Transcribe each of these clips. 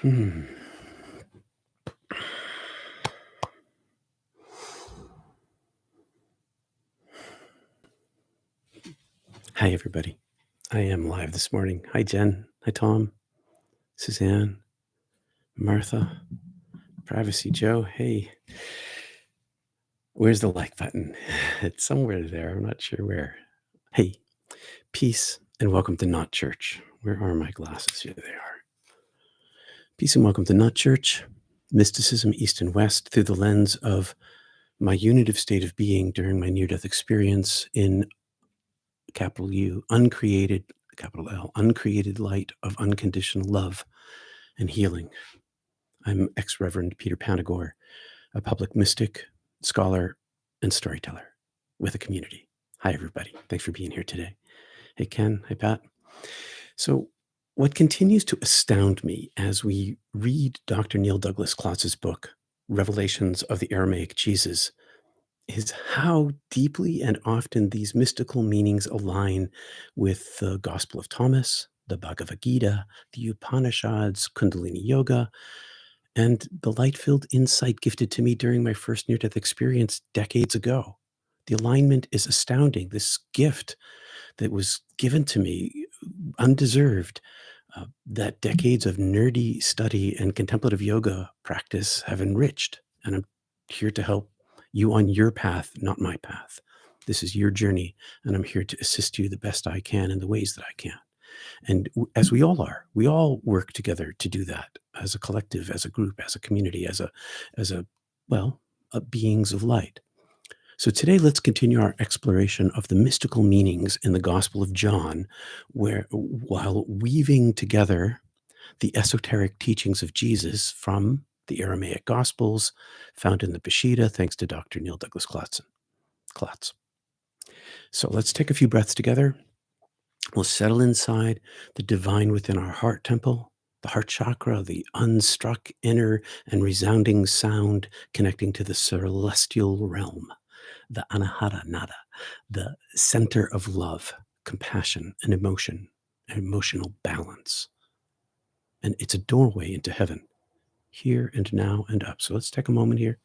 Hmm. Hi, everybody. I am live this morning. Hi, Jen. Hi, Tom. Suzanne. Martha. Privacy Joe. Hey. Where's the like button? It's somewhere there. I'm not sure where. Hey, peace and welcome to Not Church. Where are my glasses? Here they are. Peace and welcome to Not Church. Mysticism, East and West, through the lens of my unitive state of being during my near-death experience in capital U, uncreated, capital L, uncreated light of unconditional love and healing. I'm ex-Reverend Peter Panagore, a public mystic, scholar, and storyteller with a community. Hi, everybody. Thanks for being here today. Hey, Ken. Hi, Pat. So what continues to astound me as we read Dr. Neil Douglas-Klotz's book, Revelations of the Aramaic Jesus, is how deeply and often these mystical meanings align with the Gospel of Thomas, the Bhagavad Gita, the Upanishads, Kundalini Yoga, and the light-filled insight gifted to me during my first near-death experience decades ago. The alignment is astounding. This gift that was given to me, undeserved, that decades of nerdy study and contemplative yoga practice have enriched. And I'm here to help you on your path, not my path. This is your journey, and I'm here to assist you the best I can in the ways that I can. And as we all are, we all work together to do that as a collective, as a group, as a community, as beings of light. So today, let's continue our exploration of the mystical meanings in the Gospel of John, where while weaving together the esoteric teachings of Jesus from the Aramaic Gospels found in the Peshitta, thanks to Dr. Neil Douglas-Klotz. So let's take a few breaths together. We'll settle inside the divine within our heart temple, the heart chakra, the unstruck inner and resounding sound connecting to the celestial realm, the anahata nada, the center of love, compassion, and emotion, and emotional balance. And it's a doorway into heaven, here and now and up. So let's take a moment here.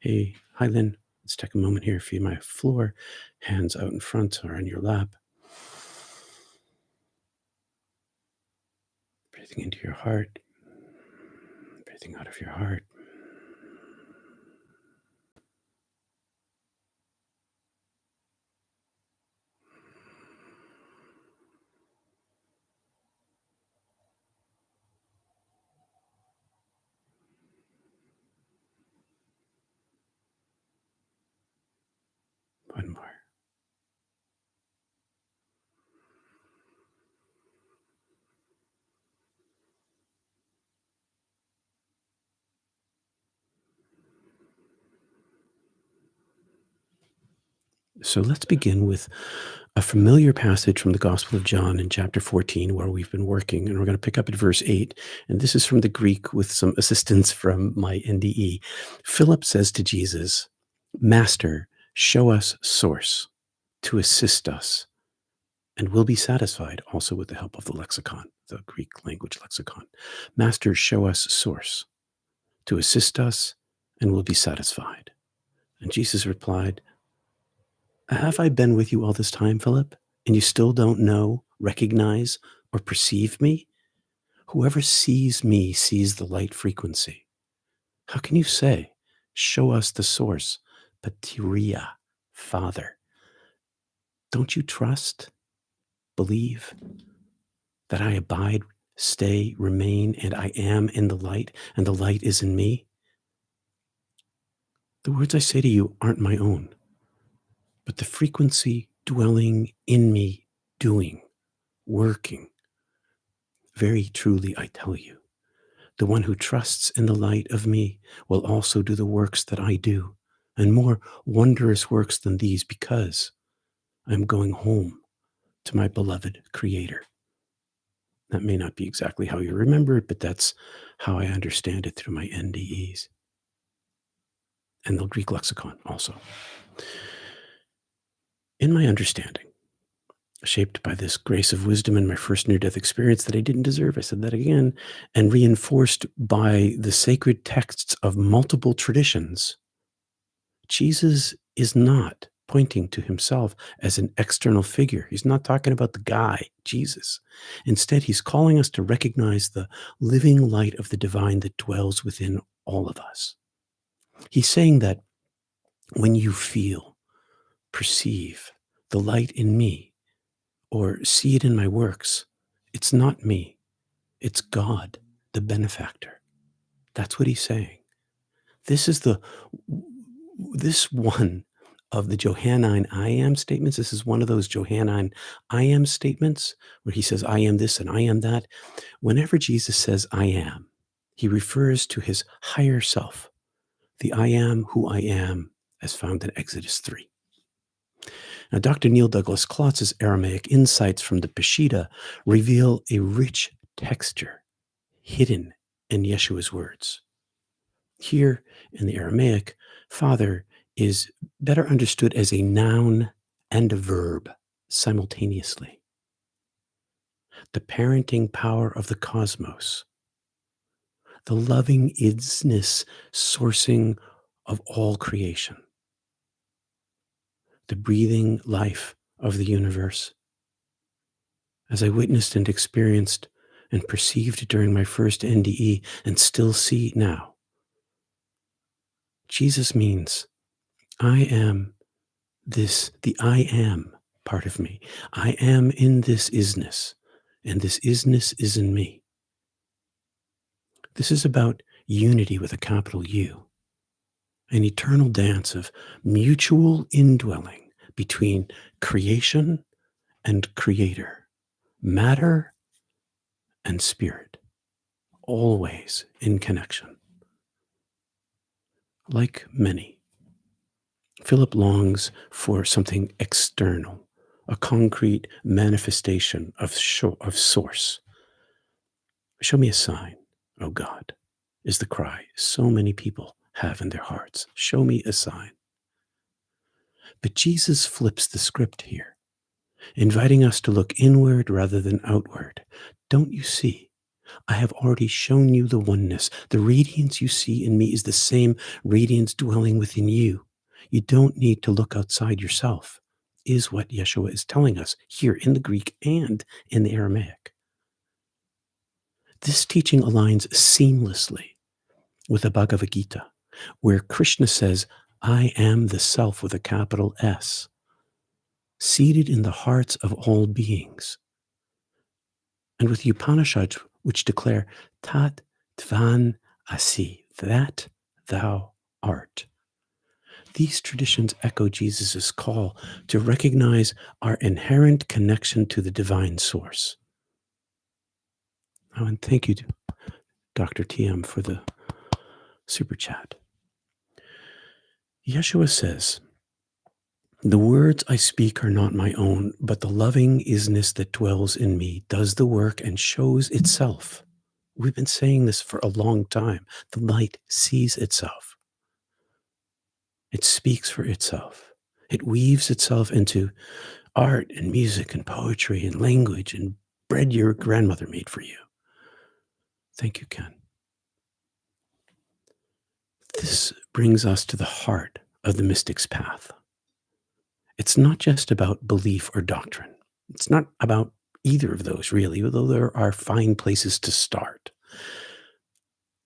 Hey, hi, Lynn. Let's take a moment here. Feel my floor, hands out in front or on your lap. Breathing into your heart, breathing out of your heart. One more. So let's begin with a familiar passage from the Gospel of John in chapter 14, where we've been working, and we're going to pick up at verse 8. And this is from the Greek with some assistance from my NDE. Philip says to Jesus, "Master, show us source to assist us, and we'll be satisfied," also with the help of the lexicon, the Greek language lexicon. "Master, show us source to assist us, and we'll be satisfied." And Jesus replied, "Have I been with you all this time, Philip, and you still don't know, recognize, or perceive me? Whoever sees me sees the light frequency. How can you say, 'Show us the source,' Pateria, Father? Don't you trust, believe that I abide, stay, remain, and I am in the light, and the light is in me? The words I say to you aren't my own, but the frequency dwelling in me, doing, working. Very truly, I tell you, the one who trusts in the light of me will also do the works that I do, and more wondrous works than these, because I'm going home to my beloved Creator." That may not be exactly how you remember it, but that's how I understand it through my NDEs and the Greek lexicon also. In my understanding, shaped by this grace of wisdom in my first near-death experience that I didn't deserve. I said that again. And reinforced by the sacred texts of multiple traditions, Jesus is not pointing to himself as an external figure. He's not talking about the guy, Jesus. Instead, he's calling us to recognize the living light of the divine that dwells within all of us. He's saying that when you feel, perceive the light in me, or see it in my works, it's not me. It's God, the benefactor. That's what he's saying. This is this one of the Johannine I am statements. This is one of those Johannine I am statements where he says, I am this and I am that. Whenever Jesus says I am, he refers to his higher self, the I am who I am, as found in Exodus 3. Now, Dr. Neil Douglas-Klotz's Aramaic insights from the Peshitta reveal a rich texture hidden in Yeshua's words. Here in the Aramaic, Father is better understood as a noun and a verb simultaneously. The parenting power of the cosmos, the loving isness sourcing of all creation, the breathing life of the universe. As I witnessed and experienced and perceived during my first NDE and still see now, Jesus means I am this, the I am part of me. I am in this isness, and this isness is in me. This is about unity with a capital U, an eternal dance of mutual indwelling between creation and creator, matter and spirit, always in connection. Like many, Philip longs for something external, a concrete manifestation of source. Show me a sign, oh God, is the cry so many people have in their hearts. Show me a sign. But Jesus flips the script here, inviting us to look inward rather than outward. Don't you see? I have already shown you the oneness. The radiance you see in me is the same radiance dwelling within you. You don't need to look outside yourself, is what Yeshua is telling us here in the Greek and in the Aramaic. This teaching aligns seamlessly with the Bhagavad Gita, where Krishna says, I am the self with a capital S, seated in the hearts of all beings. And with the Upanishads, which declare Tat Tvan Asi, that thou art. These traditions echo Jesus' call to recognize our inherent connection to the divine source. Oh, and thank you to Dr. TM for the super chat. Yeshua says, the words I speak are not my own, but the loving isness that dwells in me does the work and shows itself. We've been saying this for a long time. The light sees itself. It speaks for itself. It weaves itself into art and music and poetry and language and bread your grandmother made for you. Thank you, Ken. This brings us to the heart of the mystic's path. It's not just about belief or doctrine. It's not about either of those, really, although there are fine places to start.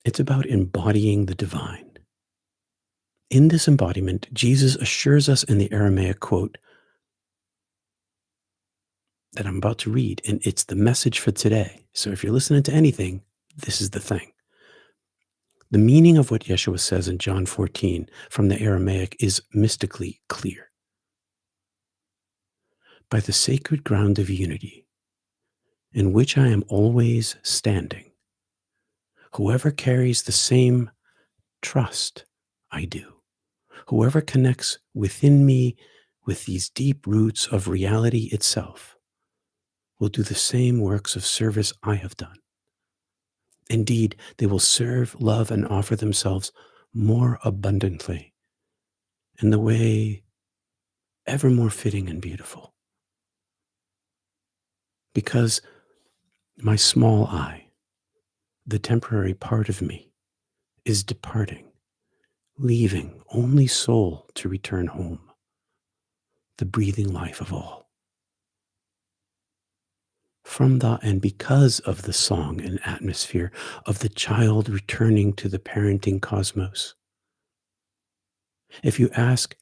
It's about embodying the divine. In this embodiment, Jesus assures us in the Aramaic quote that I'm about to read, and it's the message for today. So if you're listening to anything, this is the thing. The meaning of what Yeshua says in John 14 from the Aramaic is mystically clear. By the sacred ground of unity, in which I am always standing, whoever carries the same trust I do, whoever connects within me with these deep roots of reality itself, will do the same works of service I have done. Indeed, they will serve, love, and offer themselves more abundantly in the way ever more fitting and beautiful. because my small I, the temporary part of me, is departing, leaving only soul to return home, the breathing life of all. From the and because of the song and atmosphere of the child returning to the parenting cosmos, if you ask,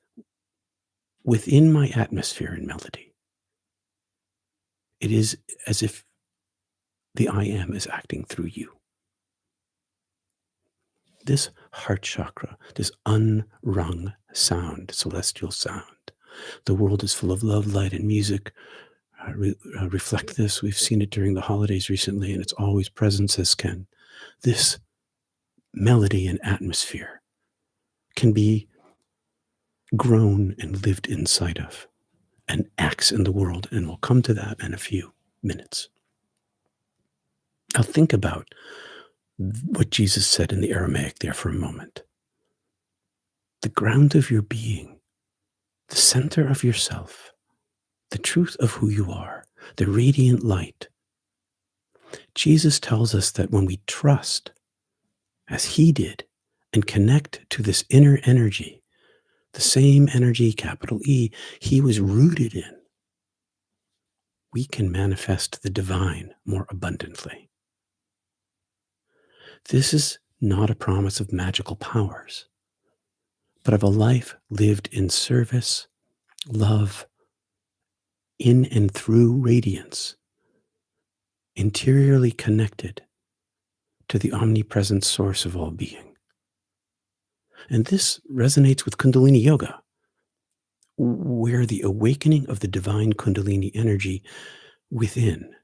within my atmosphere and melody, it is as if the I am is acting through you. This heart chakra, this unrung sound, celestial sound, the world is full of love, light, and music. Reflect this. We've seen it during the holidays recently, and it's always present, says Ken. This melody and atmosphere can be grown and lived inside of and acts in the world, and we'll come to that in a few minutes. Now think about what Jesus said in the Aramaic there for a moment. The ground of your being, the center of yourself, the truth of who you are, the radiant light. Jesus tells us that when we trust, as he did, and connect to this inner energy, the same energy, capital E, he was rooted in, we can manifest the divine more abundantly. This is not a promise of magical powers, but of a life lived in service, love, in and through radiance, interiorly connected to the omnipresent source of all being. And this resonates with Kundalini Yoga, where the awakening of the divine Kundalini energy within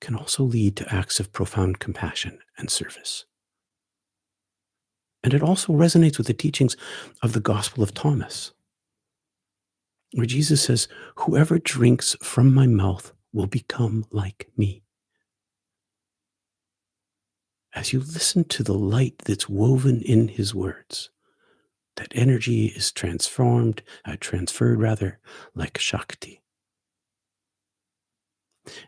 can also lead to acts of profound compassion and service. And it also resonates with the teachings of the Gospel of Thomas, where Jesus says, "Whoever drinks from my mouth will become like me." As you listen to the light that's woven in his words, that energy is transferred like Shakti.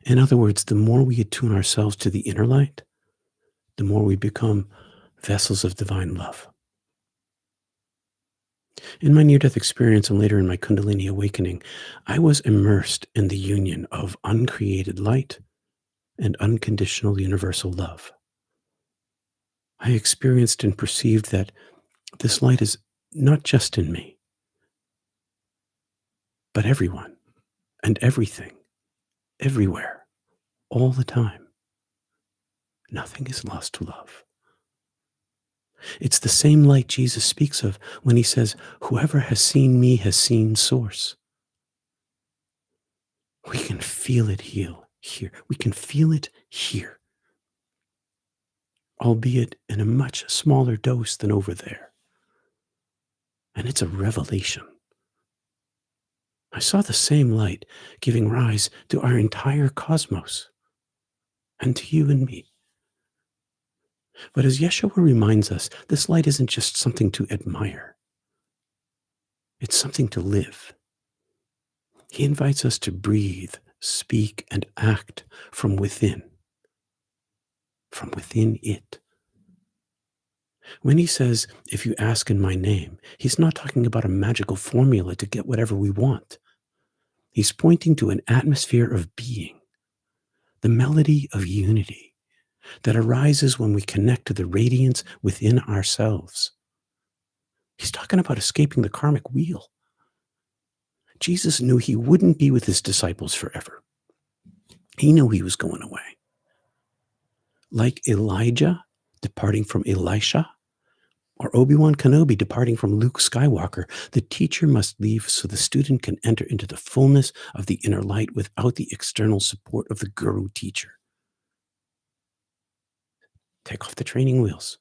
In other words, the more we attune ourselves to the inner light, the more we become vessels of divine love. In my near-death experience and later in my Kundalini awakening, I was immersed in the union of uncreated light and unconditional universal love. I experienced and perceived that this light is not just in me, but everyone and everything, everywhere, all the time. Nothing is lost to love. It's the same light Jesus speaks of when he says, "Whoever has seen me has seen Source." We can feel it here. We can feel it here, albeit in a much smaller dose than over there. And it's a revelation. I saw the same light giving rise to our entire cosmos and to you and me. But as Yeshua reminds us, this light isn't just something to admire. It's something to live. He invites us to breathe, speak, and act from within it. When he says, "If you ask in my name," he's not talking about a magical formula to get whatever we want. He's pointing to an atmosphere of being, the melody of unity that arises when we connect to the radiance within ourselves. He's talking about escaping the karmic wheel. Jesus knew he wouldn't be with his disciples forever. He knew he was going away. Like Elijah departing from Elisha, or Obi-Wan Kenobi departing from Luke Skywalker, the teacher must leave so the student can enter into the fullness of the inner light without the external support of the guru teacher. Take off the training wheels,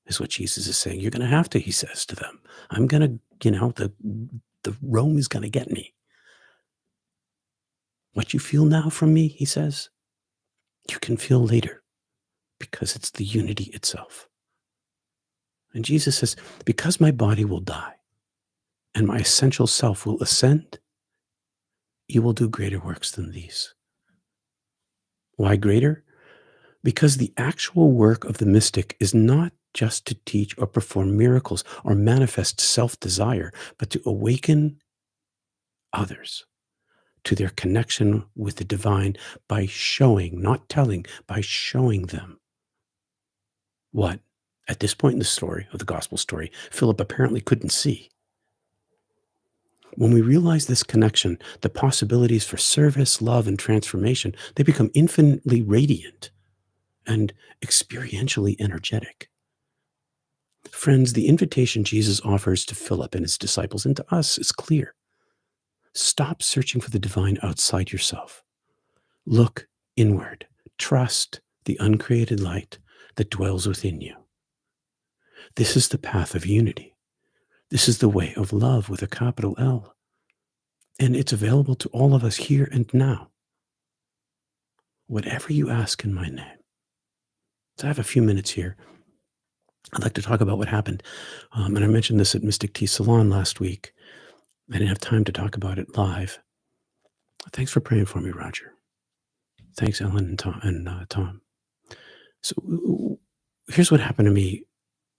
is what Jesus is saying. You're going to have to, he says to them. I'm going to, the Rome is going to get me. What you feel now from me, he says, you can feel later because it's the unity itself. And Jesus says, because my body will die and my essential self will ascend, you will do greater works than these. Why greater? Because the actual work of the mystic is not just to teach or perform miracles or manifest self-desire, but to awaken others to their connection with the divine by showing, not telling, by showing them what, at this point in the story, of the gospel story, Philip apparently couldn't see. When we realize this connection, the possibilities for service, love, and transformation, they become infinitely radiant and experientially energetic. Friends, the invitation Jesus offers to Philip and his disciples and to us is clear. Stop searching for the divine outside yourself. Look inward. Trust the uncreated light that dwells within you. This is the path of unity. This is the way of love with a capital L. And it's available to all of us here and now. Whatever you ask in my name. So I have a few minutes here. I'd like to talk about what happened. And I mentioned this at Mystic Tea Salon last week. I didn't have time to talk about it live. Thanks for praying for me, Roger. Thanks, Ellen and Tom. So here's what happened to me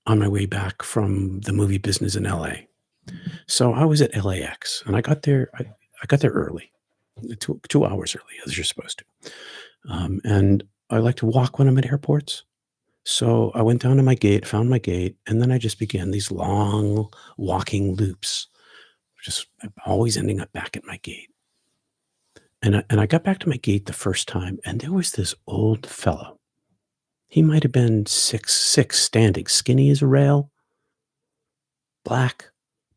on my way back from the movie business in LA. So I was at LAX and I got there. I got there early, 2 hours early, as you're supposed to. And I like to walk when I'm at airports. So I went down to my gate, found my gate, and then I just began these long walking loops, just always ending up back at my gate. And I got back to my gate the first time, and there was this old fellow. He might have been 6'6", standing, skinny as a rail, black,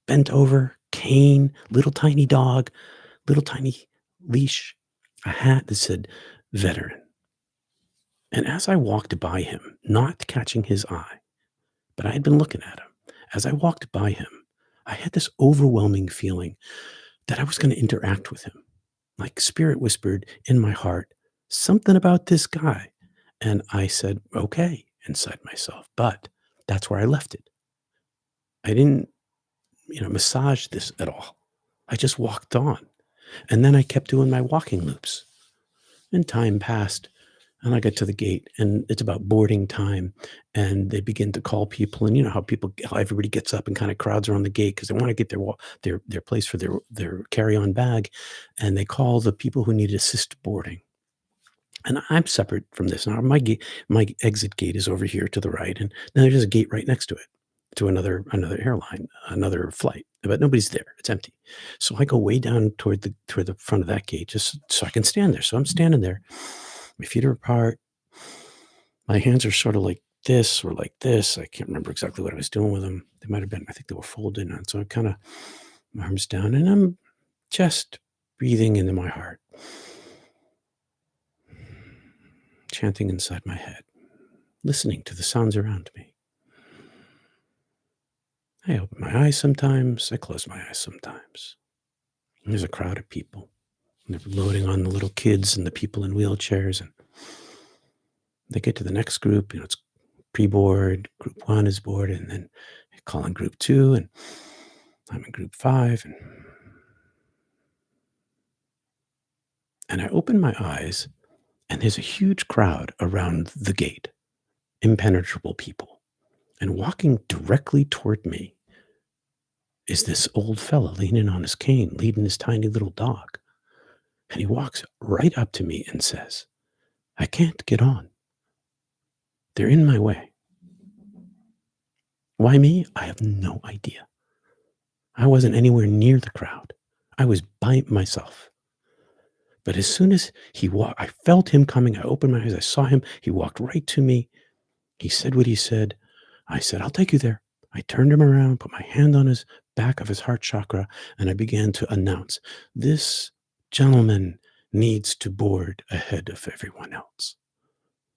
bent over, cane, little tiny dog, little tiny leash, a hat that said veteran. And as I walked by him, not catching his eye, but I had been looking at him, as I walked by him, I had this overwhelming feeling that I was going to interact with him. Like spirit whispered in my heart, something about this guy. And I said, okay, inside myself. But that's where I left it. I didn't, massage this at all. I just walked on. And then I kept doing my walking loops. And time passed. And I got to the gate, and it's about boarding time, and they begin to call people, and you know how everybody gets up and kind of crowds around the gate because they want to get their place for their carry-on bag, and they call the people who need assist boarding. And I'm separate from this. Now my exit gate is over here to the right, and then there's a gate right next to it, to another airline, another flight, but nobody's there. It's empty. So I go way down toward the front of that gate just so I can stand there. So I'm standing there. My feet are apart. My hands are sort of like this or like this. I can't remember exactly what I was doing with them. They might have been, I think they were folded. And so I kind of, my arms down, and I'm just breathing into my heart, chanting inside my head, listening to the sounds around me. I open my eyes sometimes. I close my eyes sometimes. And there's a crowd of people. And they're loading on the little kids and the people in wheelchairs, and they get to the next group. It's pre-board. Group 1 is board, and then I call on group 2, and I'm in group 5, and I open my eyes, and there's a huge crowd around the gate, impenetrable people, and walking directly toward me is this old fella leaning on his cane, leading his tiny little dog, and he walks right up to me and says, "I can't get on. They're in my way." Why me? I have no idea. I wasn't anywhere near the crowd. I was by myself. But as soon as he walked, I felt him coming. I opened my eyes. I saw him. He walked right to me. He said what he said. I said, "I'll take you there." I turned him around, put my hand on his back of his heart chakra, and I began to announce, "This gentleman needs to board ahead of everyone else."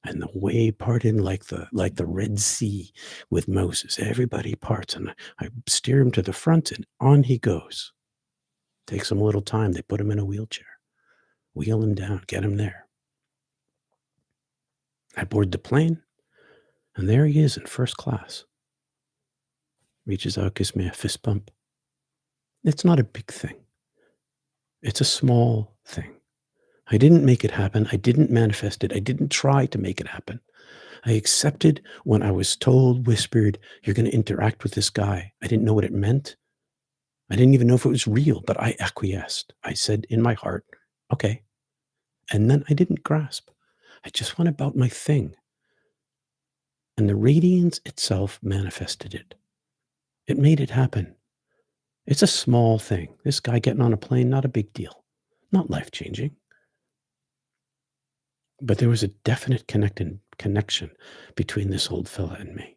And the way parted like the Red Sea with Moses. Everybody parts, and I steer him to the front, and on he goes. Takes him a little time. They put him in a wheelchair, wheel him down, get him there. I board the plane, and there he is in first class. Reaches out, gives me a fist bump. It's not a big thing. It's a small thing. I didn't make it happen. I didn't manifest it. I didn't try to make it happen. I accepted when I was told, whispered, you're going to interact with this guy. I didn't know what it meant. I didn't even know if it was real, but I acquiesced. I said in my heart, okay. And then I didn't grasp. I just went about my thing. And the radiance itself manifested it. It made it happen. It's a small thing. This guy getting on a plane, not a big deal. Not life-changing. But there was a definite connection between this old fella and me.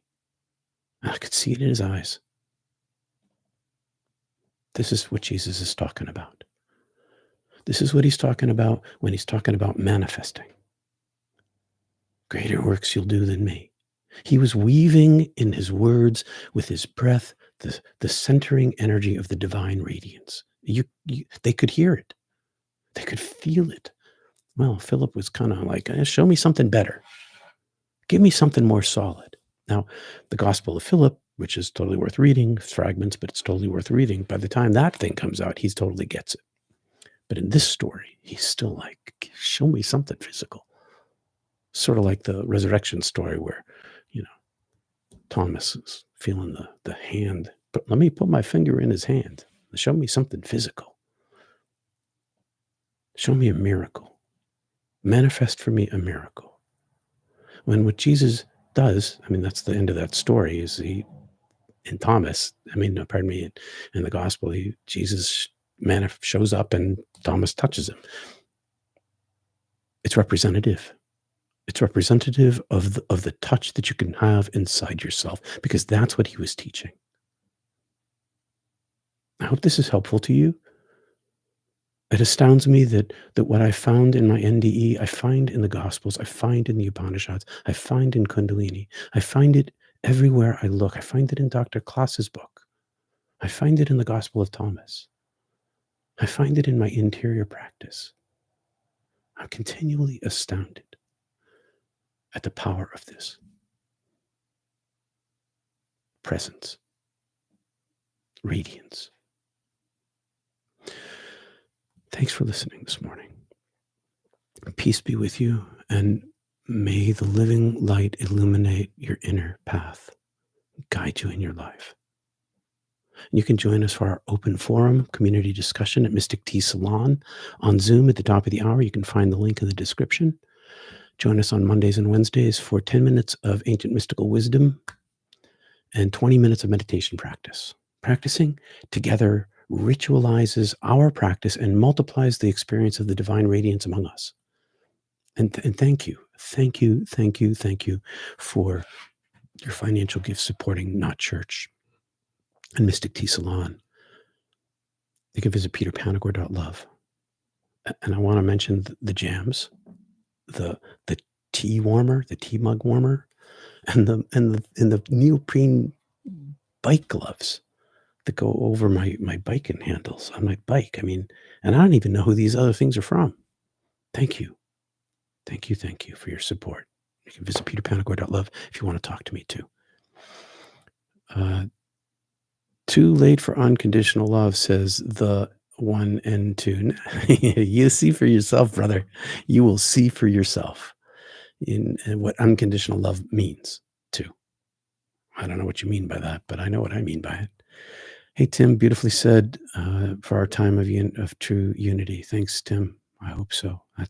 I could see it in his eyes. This is what Jesus is talking about. This is what he's talking about when he's talking about manifesting. Greater works you'll do than me. He was weaving in his words with his breath the centering energy of the divine radiance. They could hear it. They could feel it. Well, Philip was kind of like, show me something better. Give me something more solid. Now, the Gospel of Philip, which is totally worth reading, fragments, but it's totally worth reading. By the time that thing comes out, he totally gets it. But in this story, he's still like, show me something physical. Sort of like the resurrection story where, Thomas is feeling the hand. But let me put my finger in his hand. Show me something physical. Show me a miracle. Manifest for me a miracle. When what Jesus does, that's the end of that story, is in the gospel, Jesus shows up and Thomas touches him. It's representative. It's representative of the touch that you can have inside yourself, because that's what he was teaching. I hope this is helpful to you. It astounds me that what I found in my NDE, I find in the Gospels, I find in the Upanishads, I find in Kundalini, I find it everywhere I look. I find it in Dr. Klotz's book. I find it in the Gospel of Thomas. I find it in my interior practice. I'm continually astounded at the power of this presence, radiance. Thanks for listening this morning. Peace be with you, and may the living light illuminate your inner path, guide you in your life. You can join us for our open forum community discussion at Mystic Tea Salon on Zoom at the top of the hour. You can find the link in the description. Join us on Mondays and Wednesdays for 10 minutes of ancient mystical wisdom and 20 minutes of meditation practice. Practicing together ritualizes our practice and multiplies the experience of the divine radiance among us. And thank you for your financial gifts supporting Not Church and Mystic Tea Salon. You can visit peterpanagore.love. And I want to mention the jams, the tea warmer, the tea mug warmer, and the neoprene bike gloves that go over my biking handles on my bike. And I don't even know who these other things are from. Thank you for your support. You can visit peterpanagore.love if you want to talk to me too. Too late for unconditional love, says the 1 and 2. You see for yourself, brother. You will see for yourself in what unconditional love means too. I don't know what you mean by that, but I know what I mean by it. Hey, Tim, beautifully said, for our time of true unity. Thanks, Tim. I hope so. I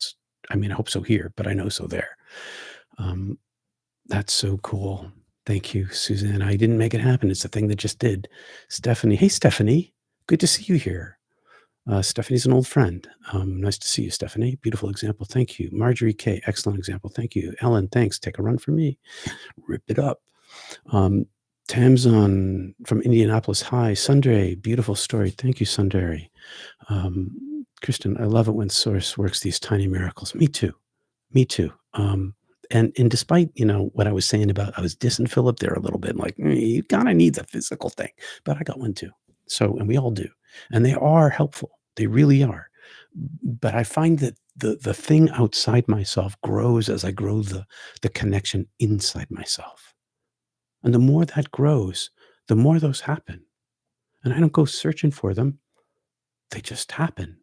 hope so here, but I know so there. That's so cool. Thank you, Suzanne. I didn't make it happen. It's the thing that just did. Stephanie. Hey, Stephanie. Good to see you here. Stephanie's an old friend. Nice to see you, Stephanie. Beautiful example. Thank you. Marjorie K. Excellent example. Thank you. Ellen, thanks. Take a run for me. Rip it up. Tamzon from Indianapolis. Hi. Sundray. Beautiful story. Thank you, Sundray. Kristen, I love it when Source works these tiny miracles. Me too. And despite, what I was saying about, I was dissing Philip there a little bit, like, he kind of needs a physical thing, but I got one too. So, and we all do. And they are helpful. They really are. But I find that the thing outside myself grows as I grow the connection inside myself. And the more that grows, the more those happen. And I don't go searching for them. They just happen.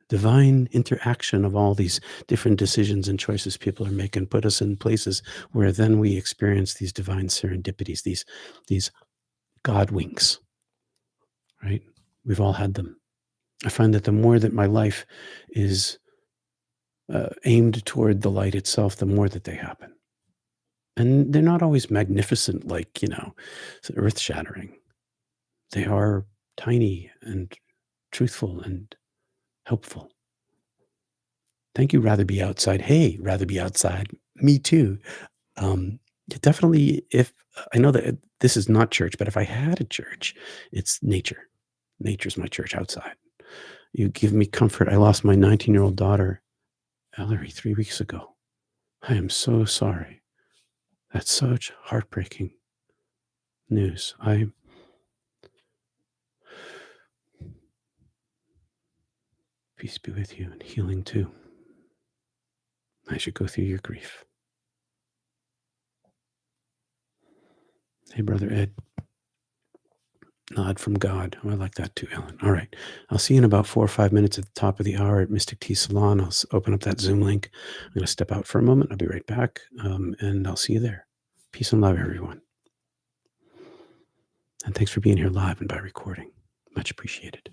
divine interaction of all these different decisions and choices people are making put us in places where then we experience these divine serendipities, these God winks, right? We've all had them. I find that the more that my life is aimed toward the light itself, the more that they happen. And they're not always magnificent, like, earth shattering. They are tiny and truthful and helpful. Thank you, rather be outside. Hey, rather be outside. Me too. Um, Definitely, if I know that this is not church, but if I had a church, it's nature. Nature's my church outside. You give me comfort. I lost my 19-year-old daughter, Ellery, 3 weeks ago. I am so sorry. That's such heartbreaking news. Peace be with you and healing too. I should go through your grief. Hey, Brother Ed. Nod from God. Oh, I like that too, Ellen. All right. I'll see you in about 4 or 5 minutes at the top of the hour at Mystic Tea Salon. I'll open up that Zoom link. I'm going to step out for a moment. I'll be right back. And I'll see you there. Peace and love, everyone. And thanks for being here live and by recording. Much appreciated.